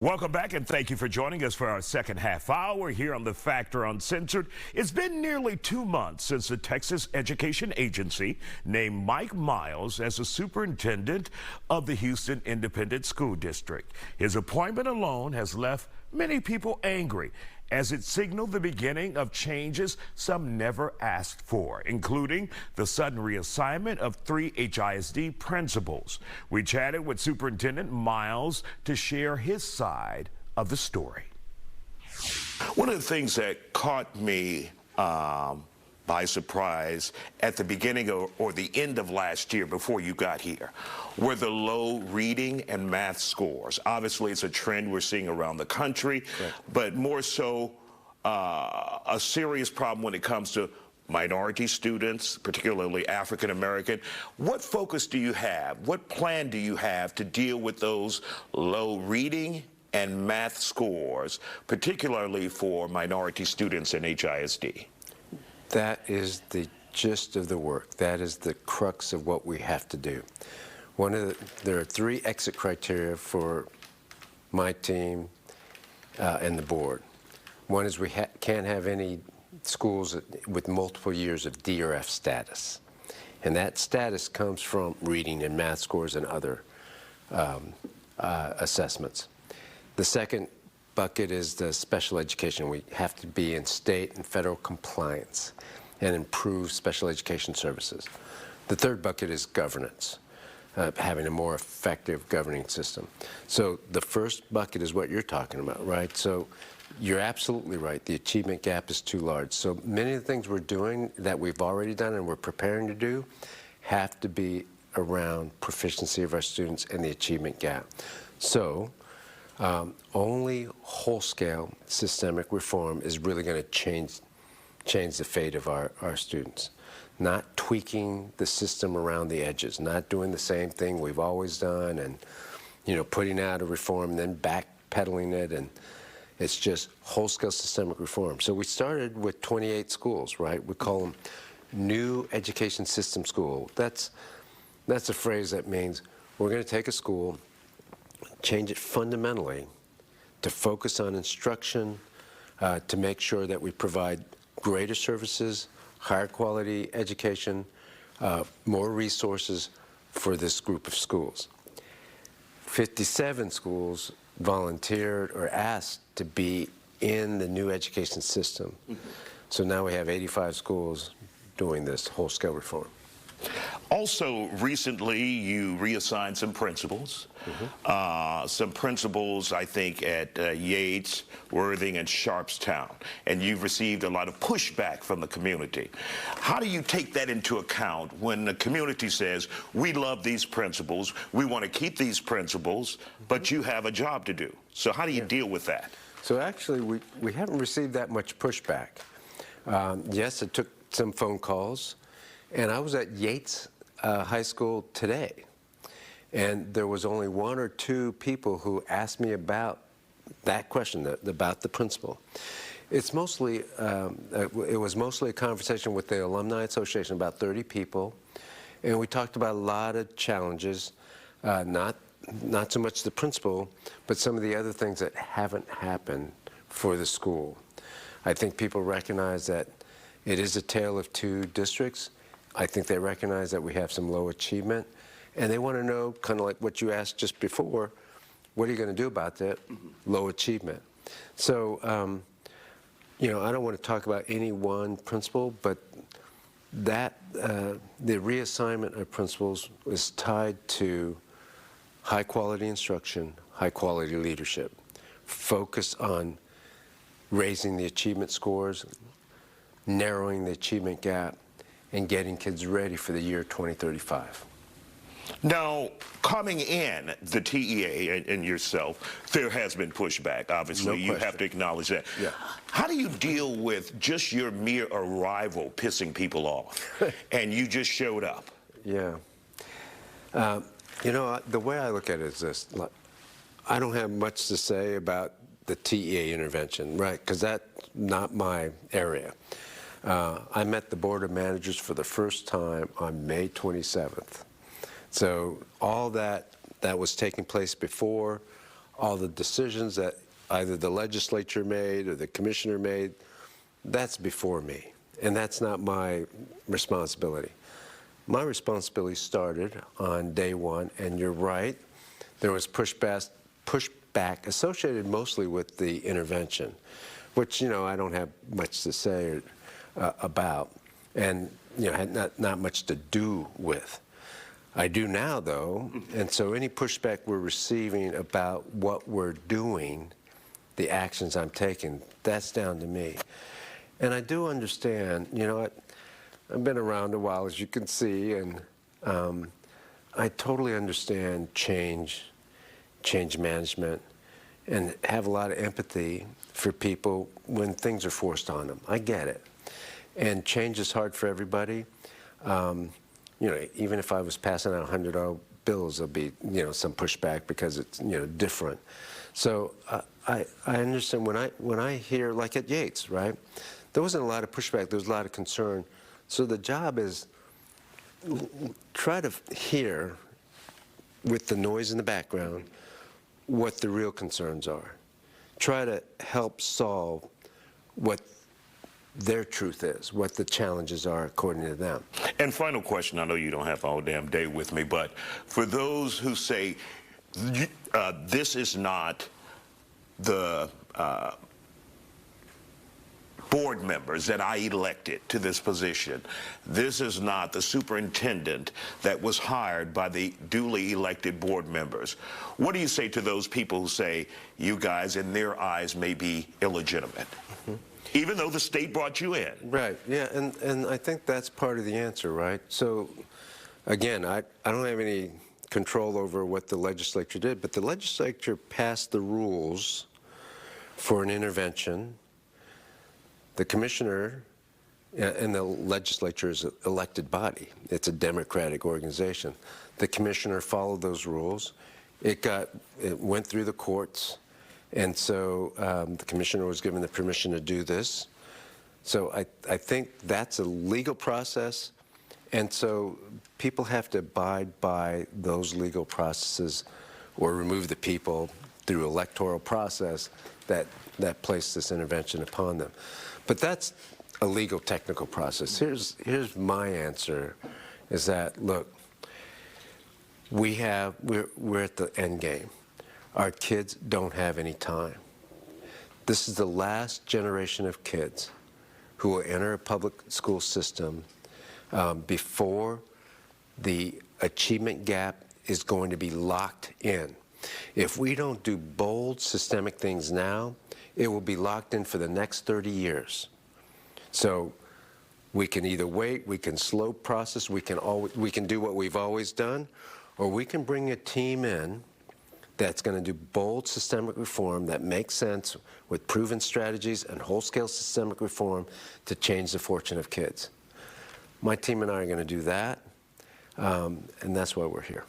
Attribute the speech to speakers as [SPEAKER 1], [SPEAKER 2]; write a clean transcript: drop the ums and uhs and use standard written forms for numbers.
[SPEAKER 1] Welcome back, and thank you for joining us for our second half hour here on the Factor Uncensored. It's been nearly 2 months since the Texas Education Agency named Mike Miles as the superintendent of the Houston Independent School District. His appointment alone has left many people angry, as it signaled the beginning of changes some never asked for, including the sudden reassignment of 3 HISD principals. We chatted with Superintendent Miles to share his side of the story.
[SPEAKER 2] One of the things that caught me by surprise at the beginning or the end of last year before you got here were the low reading and math scores. Obviously, it's a trend we're seeing around the country, right, but more so a serious problem when it comes to minority students, particularly African American. What focus do you have? What plan do you have to deal with those low reading and math scores, particularly for minority students in HISD?
[SPEAKER 3] That is the gist of the work. That is the crux of what we have to do. There are 3 exit criteria for my team and the board. One is we can't have any schools with multiple years of D or F status. And that status comes from reading and math scores and other assessments. The second bucket is the special education. We have to be in state and federal compliance and improve special education services. The third bucket is governance, having a more effective governing system. So the first bucket is what you're talking about, right? So you're absolutely right. The achievement gap is too large. So many of the things we're doing that we've already done and we're preparing to do have to be around proficiency of our students and the achievement gap. So only whole-scale systemic reform is really going to change the fate of our students. Not tweaking the system around the edges, not doing the same thing we've always done and, you know, putting out a reform and then backpedaling it, and it's just whole-scale systemic reform. So we started with 28 schools, right? We call them new education system school. That's a phrase that means we're going to take a school, change it fundamentally to focus on instruction, to make sure that we provide greater services, higher quality education, more resources for this group of schools. 57 schools volunteered or asked to be in the new education system. So now we have 85 schools doing this whole-scale reform.
[SPEAKER 2] Also, recently, you reassigned some principals. Some principals, I think, at Yates, Worthing, and Sharpstown. And you've received a lot of pushback from the community. How do you take that into account when the community says, we love these principals, we want to keep these principals, but you have a job to do? So how do you deal with that?
[SPEAKER 3] So actually, we haven't received that much pushback. Yes, it took some phone calls. And I was at Yates High School today, and there was only 1 or 2 people who asked me about that question, about the principal. It's mostly, it was mostly a conversation with the Alumni Association, about 30 people, and we talked about a lot of challenges, not so much the principal, but some of the other things that haven't happened for the school. I think people recognize that it is a tale of 2 districts. I think they recognize that we have some low achievement, and they want to know, kind of like what you asked just before, what are you going to do about that low achievement? So, you know, I don't want to talk about any one principal, but that the reassignment of principals is tied to high-quality instruction, high-quality leadership, focus on raising the achievement scores, narrowing the achievement gap, and getting kids ready for the year 2035.
[SPEAKER 2] Now, coming in, the TEA and yourself, there has been pushback. Obviously, you have to acknowledge that.
[SPEAKER 3] Yeah.
[SPEAKER 2] How do you deal with just your mere arrival pissing people off, and you just showed up?
[SPEAKER 3] Yeah. You know, the way I look at it is this. I don't have much to say about the TEA intervention, right? Because that's not my area. I met the Board of Managers for the first time on May 27th. So all that was taking place before, all the decisions that either the legislature made or the commissioner made, that's before me. And that's not my responsibility. My responsibility started on day one, and you're right, there was pushback associated mostly with the intervention, which, I don't have much to say about, and, had not much to do with. I do now, though, and so any pushback we're receiving about what we're doing, the actions I'm taking, that's down to me. And I do understand, I've been around a while, as you can see, and I totally understand change management, and have a lot of empathy for people when things are forced on them. I get it. And change is hard for everybody. Even if I was passing out $100 bills, there'll be, some pushback because it's, different. So I understand when I hear, like at Yates, right? There wasn't a lot of pushback. There was a lot of concern. So the job is try to hear, with the noise in the background, what the real concerns are. Try to help solve what their truth is, what the challenges are according to them.
[SPEAKER 2] And final question, I know you don't have all damn day with me, but for those who say this is not the board members that I elected to this position, this is not the superintendent that was hired by the duly elected board members, what do you say to those people who say you guys, in their eyes, may be illegitimate? Even though the state brought you in.
[SPEAKER 3] Right, yeah, and I think that's part of the answer, right? So, again, I don't have any control over what the legislature did, but the legislature passed the rules for an intervention. The commissioner, and the legislature is an elected body. It's a democratic organization. The commissioner followed those rules. It went through the courts. And so the commissioner was given the permission to do this. So I think that's a legal process. And so people have to abide by those legal processes or remove the people through electoral process that placed this intervention upon them. But that's a legal technical process. Here's my answer, is that, look, we're at the end game. Our kids don't have any time. This is the last generation of kids who will enter a public school system before the achievement gap is going to be locked in. If we don't do bold, systemic things now, it will be locked in for the next 30 years. So we can either wait, we can slow process, we can do what we've always done, or we can bring a team in that's going to do bold systemic reform that makes sense with proven strategies and whole-scale systemic reform to change the fortune of kids. My team and I are going to do that, and that's why we're here.